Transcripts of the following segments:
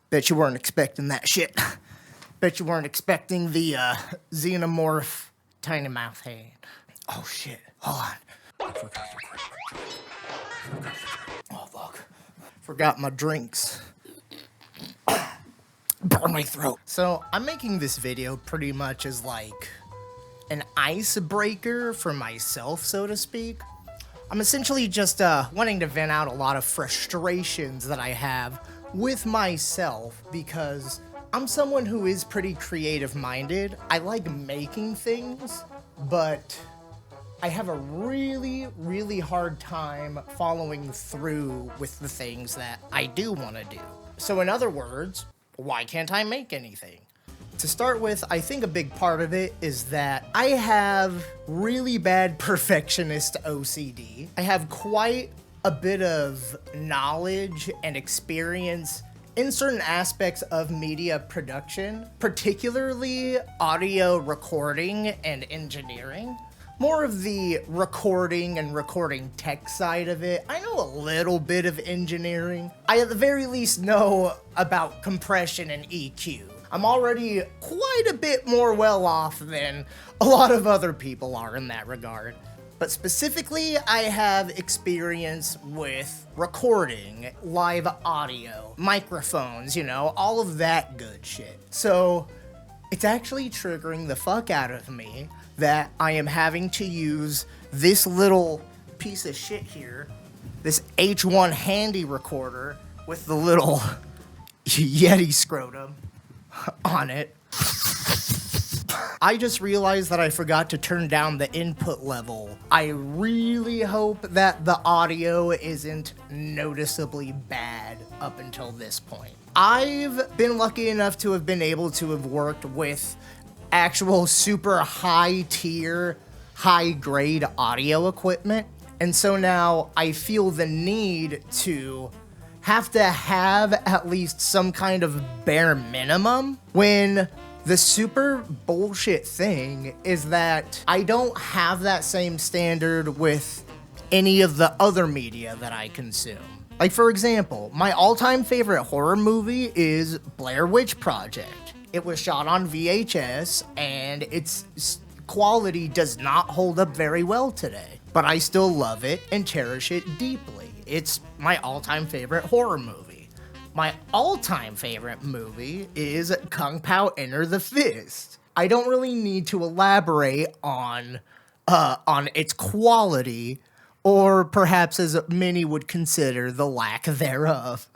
Bet you weren't expecting that shit. Bet you weren't expecting the xenomorph tiny mouth hand. Oh shit. Hold on. Oh fuck. Forgot my drinks. Burn my throat. So I'm making this video pretty much as like an icebreaker for myself, so to speak. I'm essentially just wanting to vent out a lot of frustrations that I have with myself because I'm someone who is pretty creative-minded. I like making things, but I have a really, really hard time following through with the things that I do want to do. So in other words, why can't I make anything? To start with, I think a big part of it is that I have really bad perfectionist OCD. I have quite a bit of knowledge and experience in certain aspects of media production, particularly audio recording and engineering. More of the recording and recording tech side of it. I know a little bit of engineering. I at the very least know about compression and EQ. I'm already quite a bit more well off than a lot of other people are in that regard. But specifically, I have experience with recording, live audio, microphones, you know, all of that good shit. So it's actually triggering the fuck out of me that I am having to use this little piece of shit here, this H1 handy recorder with the little Yeti scrotum on it. I just realized that I forgot to turn down the input level. I really hope that the audio isn't noticeably bad up until this point. I've been lucky enough to have been able to have worked with actual super high tier, high grade audio equipment. And so now I feel the need to have at least some kind of bare minimum, when the super bullshit thing is that I don't have that same standard with any of the other media that I consume. Like, for example, my all-time favorite horror movie is Blair Witch Project. It was shot on VHS, and its quality does not hold up very well today. But I still love it and cherish it deeply. It's my all-time favorite horror movie. My all-time favorite movie is Kung Pao Enter the Fist. I don't really need to elaborate on its quality, or perhaps as many would consider, the lack thereof.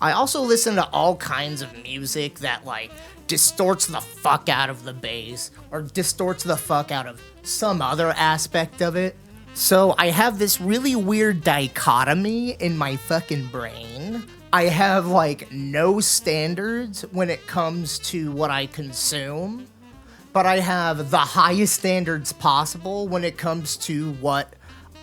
I also listen to all kinds of music that, like, distorts the fuck out of the bass, or distorts the fuck out of some other aspect of it. So I have this really weird dichotomy in my fucking brain. I have, like, no standards when it comes to what I consume, but I have the highest standards possible when it comes to what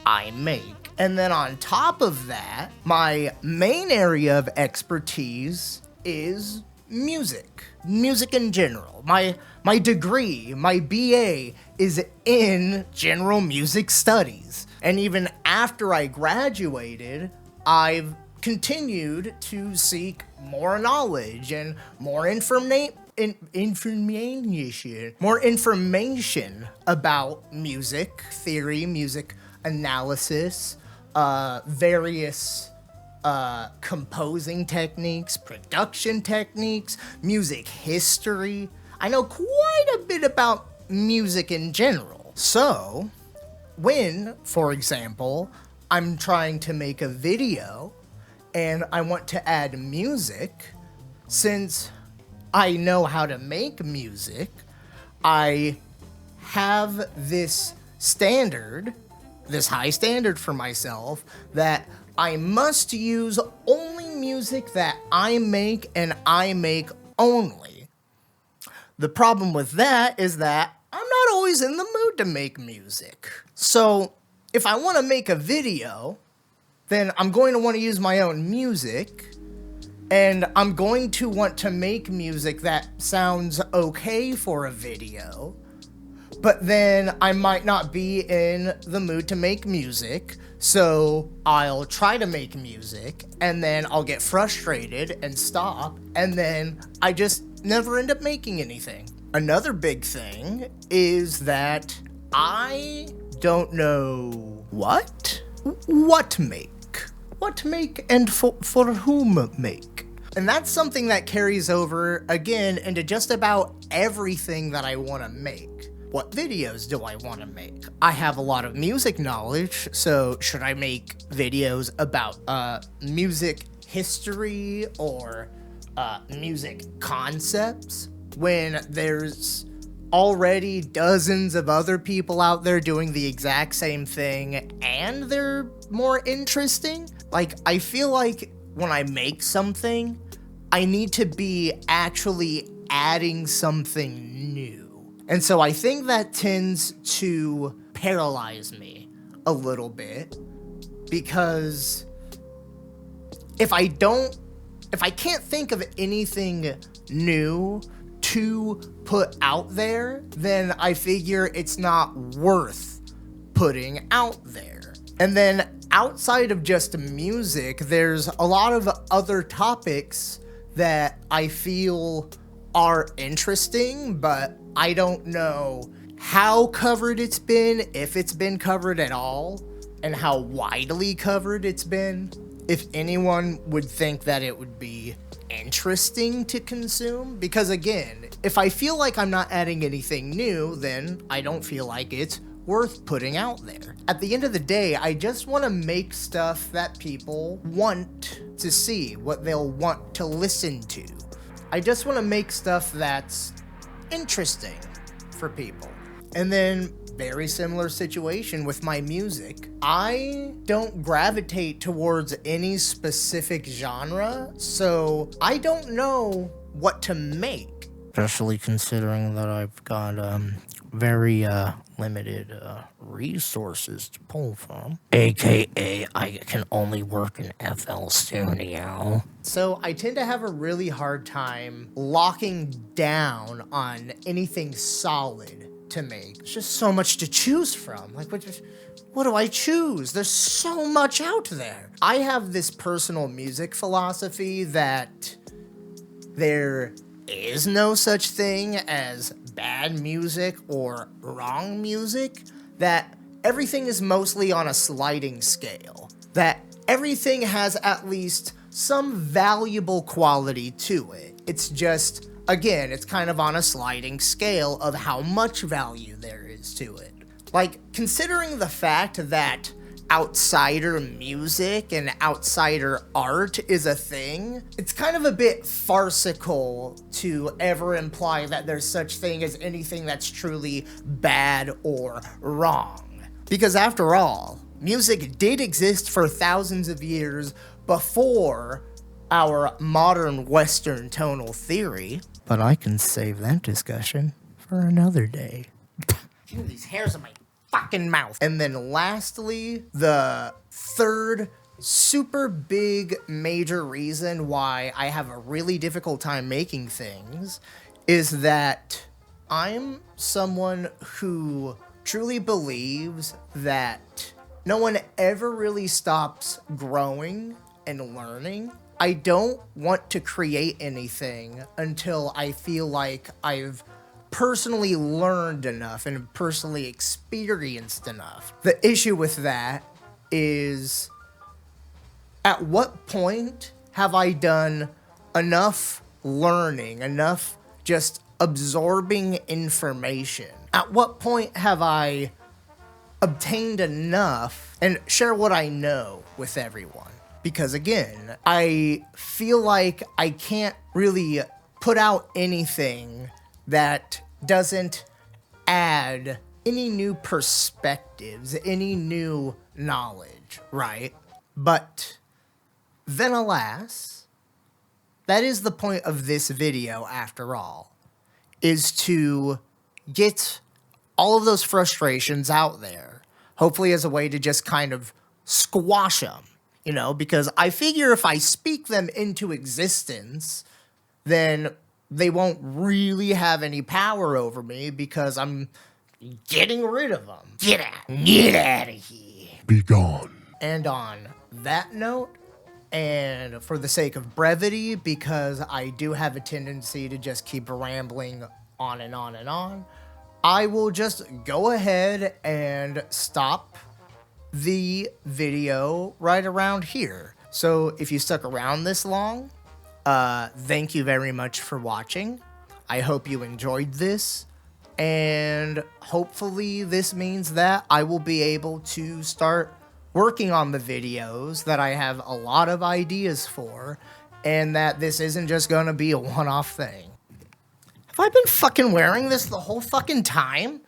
I make. And then on top of that, my main area of expertise is music. Music in general. My degree, my BA, is in general music studies. And even after I graduated, I've continued to seek more knowledge and more information about music theory, music analysis, various composing techniques, production techniques, music history. I know quite a bit about music in general. So, when, for example, I'm trying to make a video and I want to add music, since I know how to make music, I have this standard, this high standard for myself, that I must use only music that I make, and I make only. The problem with that is that I'm not always in the mood to make music. So if I want to make a video, then I'm going to want to use my own music, And I'm going to want to make music that sounds okay for a video, but then I might not be in the mood to make music, so I'll try to make music, and then I'll get frustrated and stop, and then I just never end up making anything. Another big thing is that I don't know what make. What make and for whom make. And that's something that carries over, again, into just about everything that I want to make. What videos do I want to make? I have a lot of music knowledge, so should I make videos about music history or music concepts when there's already dozens of other people out there doing the exact same thing and they're more interesting? Like, I feel like when I make something, I need to be actually adding something new. And so I think that tends to paralyze me a little bit, because if I can't think of anything new to put out there, then I figure it's not worth putting out there. And then outside of just music, there's a lot of other topics that I feel are interesting, but I don't know how covered it's been, if it's been covered at all, and how widely covered it's been. If anyone would think that it would be interesting to consume, because again, if I feel like I'm not adding anything new, then I don't feel like it's worth putting out there. At the end of the day, I just want to make stuff that people want to see, what they'll want to listen to. I just want to make stuff that's interesting for people. And then, very similar situation with my music. I don't gravitate towards any specific genre, so I don't know what to make. Especially considering that I've got very limited resources to pull from. AKA, I can only work in FL Studio. So I tend to have a really hard time locking down on anything solid to make. There's just so much to choose from. Like, what do I choose? There's so much out there. I have this personal music philosophy that there is no such thing as bad music or wrong music, that everything is mostly on a sliding scale, that everything has at least some valuable quality to it. It's just, again, it's kind of on a sliding scale of how much value there is to it. Like, considering the fact that outsider music and outsider art is a thing, it's kind of a bit farcical to ever imply that there's such thing as anything that's truly bad or wrong. Because after all, music did exist for thousands of years before our modern Western tonal theory. But I can save that discussion for another day. Give me these hairs on my fucking mouth. And then lastly, the third super big major reason why I have a really difficult time making things is that I'm someone who truly believes that no one ever really stops growing and learning. I don't want to create anything until I feel like I've personally learned enough and personally experienced enough. The issue with that is, at what point have I done enough learning, enough just absorbing information? At what point have I obtained enough and share what I know with everyone? Because again, I feel like I can't really put out anything that doesn't add any new perspectives, any new knowledge, right? But then alas, that is the point of this video after all, is to get all of those frustrations out there, hopefully as a way to just kind of squash them you know, because I figure if I speak them into existence, then they won't really have any power over me because I'm getting rid of them. Get out of here. Be gone. And on that note, and for the sake of brevity, because I do have a tendency to just keep rambling on and on and on, I will just go ahead and stop the video right around here. So if you stuck around this long, thank you very much for watching. I hope you enjoyed this, and hopefully this means that I will be able to start working on the videos that I have a lot of ideas for, and that this isn't just gonna be a one-off thing. Have I been fucking wearing this the whole fucking time?